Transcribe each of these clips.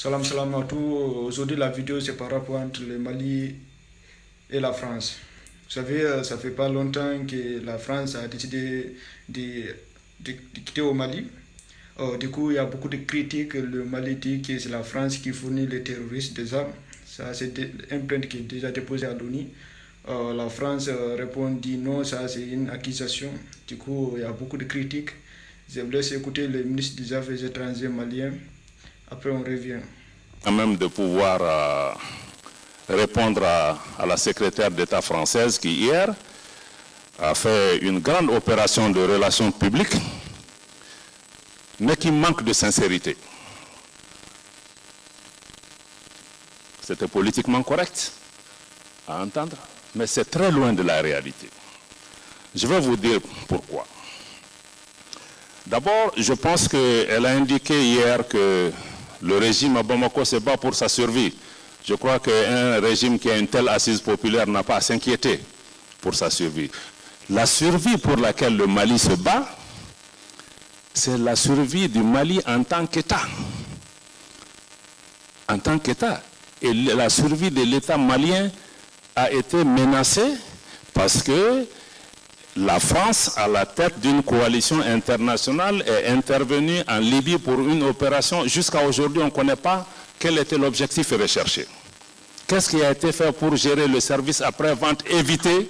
Salam salam à tous. Aujourd'hui la vidéo c'est par rapport entre le Mali et la France. Vous savez, ça fait pas longtemps que la France a décidé de quitter au Mali. Du coup, il y a beaucoup de critiques. Le Mali dit que c'est la France qui fournit les terroristes des armes. Ça, c'est une plainte qui est déjà déposée à l'ONU. La France répond, dit non, ça c'est une accusation. Du coup, il y a beaucoup de critiques. Je vous laisse écouter le ministre des Affaires étrangères malien. Après, on revient. Quand même de pouvoir répondre à la secrétaire d'État française qui, hier, a fait une grande opération de relations publiques, mais qui manque de sincérité. C'était politiquement correct à entendre, mais c'est très loin de la réalité. Je vais vous dire pourquoi. D'abord, je pense qu'elle a indiqué hier que le régime à Bamako se bat pour sa survie. Je crois qu'un régime qui a une telle assise populaire n'a pas à s'inquiéter pour sa survie. La survie pour laquelle le Mali se bat, c'est la survie du Mali en tant qu'État. En tant qu'État. Et la survie de l'État malien a été menacée parce que la France, à la tête d'une coalition internationale, est intervenue en Libye pour une opération. Jusqu'à aujourd'hui, on ne connaît pas quel était l'objectif recherché. Qu'est-ce qui a été fait pour gérer le service après-vente? Éviter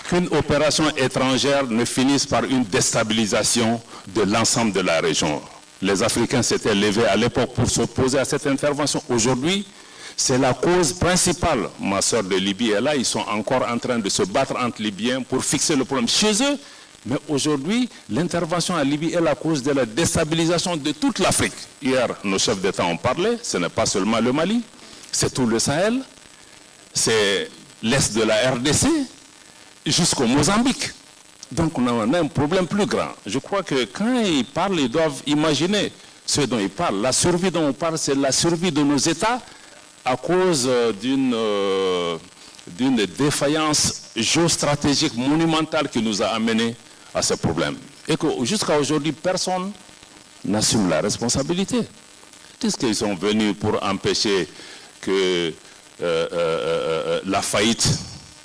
qu'une opération étrangère ne finisse par une déstabilisation de l'ensemble de la région. Les Africains s'étaient levés à l'époque pour s'opposer à cette intervention. Aujourd'hui, c'est la cause principale. Ma soeur de Libye est là, ils sont encore en train de se battre entre Libyens pour fixer le problème chez eux. Mais aujourd'hui, l'intervention en Libye est la cause de la déstabilisation de toute l'Afrique. Hier, nos chefs d'État ont parlé, ce n'est pas seulement le Mali, c'est tout le Sahel, c'est l'Est de la RDC, jusqu'au Mozambique. Donc on a un problème plus grand. Je crois que quand ils parlent, ils doivent imaginer ce dont ils parlent. La survie dont on parle, c'est la survie de nos États à cause d'une défaillance géostratégique monumentale qui nous a amenés à ce problème. Et que jusqu'à aujourd'hui, personne n'assume la responsabilité. Est-ce qu'ils sont venus pour empêcher que la faillite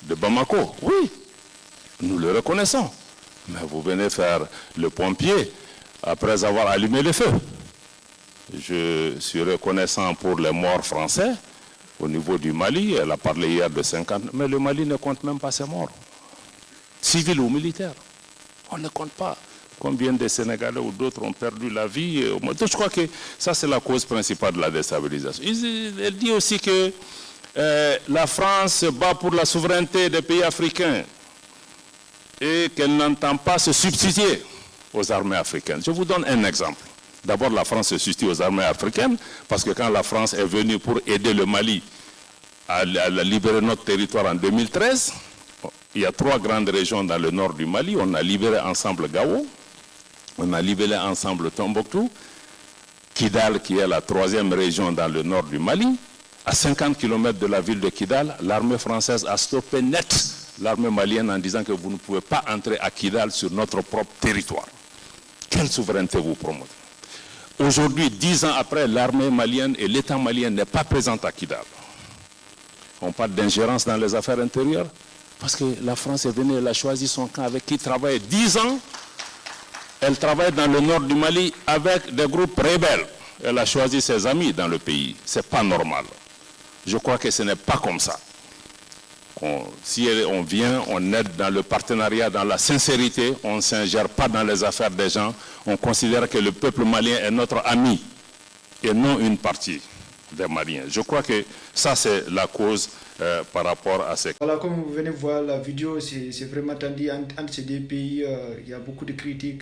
de Bamako? Oui, nous le reconnaissons. Mais vous venez faire le pompier après avoir allumé le feu. Je suis reconnaissant pour les morts français au niveau du Mali. Elle a parlé hier de 50, mais le Mali ne compte même pas ses morts, civils ou militaires. On ne compte pas. Combien de Sénégalais ou d'autres ont perdu la vie? Je crois que ça, c'est la cause principale de la déstabilisation. Elle dit aussi que la France se bat pour la souveraineté des pays africains et qu'elle n'entend pas se substituer aux armées africaines. Je vous donne un exemple. D'abord, la France se substitue aux armées africaines parce que quand la France est venue pour aider le Mali à libérer notre territoire en 2013, il y a 3 grandes régions dans le nord du Mali. On a libéré ensemble Gao, on a libéré ensemble Tombouctou, Kidal qui est la 3e région dans le nord du Mali. À 50 km de la ville de Kidal, l'armée française a stoppé net l'armée malienne en disant que vous ne pouvez pas entrer à Kidal sur notre propre territoire. Quelle souveraineté vous promouvez? Aujourd'hui, 10 ans après, l'armée malienne et l'État malien n'est pas présent à Kidal. On parle d'ingérence dans les affaires intérieures parce que la France est venue, elle a choisi son camp avec qui travaille 10 ans. Elle travaille dans le nord du Mali avec des groupes rebelles. Elle a choisi ses amis dans le pays. Ce n'est pas normal. Je crois que ce n'est pas comme ça. Si on vient, on aide dans le partenariat, dans la sincérité, on ne s'ingère pas dans les affaires des gens. On considère que le peuple malien est notre ami et non une partie des Maliens. Je crois que ça, c'est la cause par rapport à ces... Voilà, comme vous venez voir la vidéo, c'est vraiment tendu entre ces deux pays. Il y a beaucoup de critiques.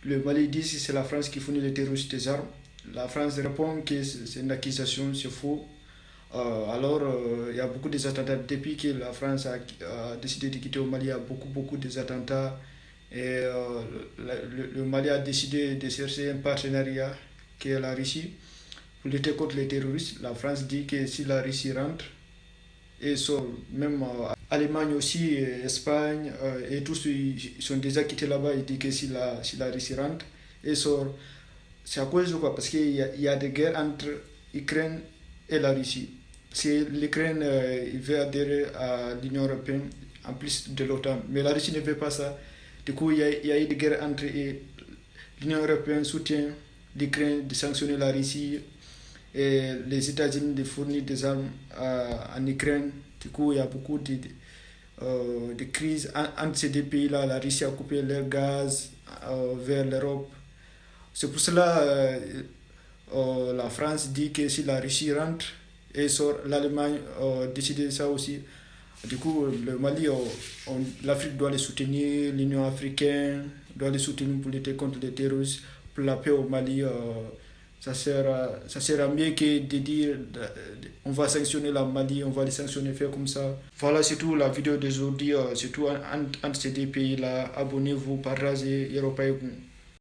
Le Mali dit que c'est la France qui fournit les terroristes des armes. La France répond que c'est une accusation, c'est faux. Il y a beaucoup d'attentats. Depuis que la France a décidé de quitter le Mali, il y a beaucoup d'attentats. Et le Mali a décidé de chercher un partenariat qui est la Russie pour lutter contre les terroristes. La France dit que si la Russie rentre, et même Allemagne aussi, Espagne, et tous ils sont déjà quittés là-bas. Ils disent que si la Russie rentre, et sort. C'est à cause de quoi? Parce qu'il y a des guerres entre l'Ukraine et la Russie. Parce que l'Ukraine il veut adhérer à l'Union européenne en plus de l'OTAN. Mais la Russie ne veut pas ça. Du coup, il y a eu des guerres entre l'Union européenne soutient l'Ukraine de sanctionner la Russie et les États-Unis de fournir des armes en Ukraine. Du coup, il y a beaucoup de crises entre ces deux pays-là. La Russie a coupé leur gaz vers l'Europe. C'est pour cela la France dit que si la Russie rentre et sort, l'Allemagne décide ça aussi. Du coup, le Mali, l'Afrique doit les soutenir, l'Union africaine doit les soutenir pour lutter contre les terroristes, pour la paix au Mali. Ça sert à mieux que de dire on va sanctionner la Mali, on va les sanctionner, faire comme ça. Voilà, c'est tout la vidéo d'aujourd'hui, c'est tout entre ces deux pays-là. Abonnez-vous, partagez, Europaï.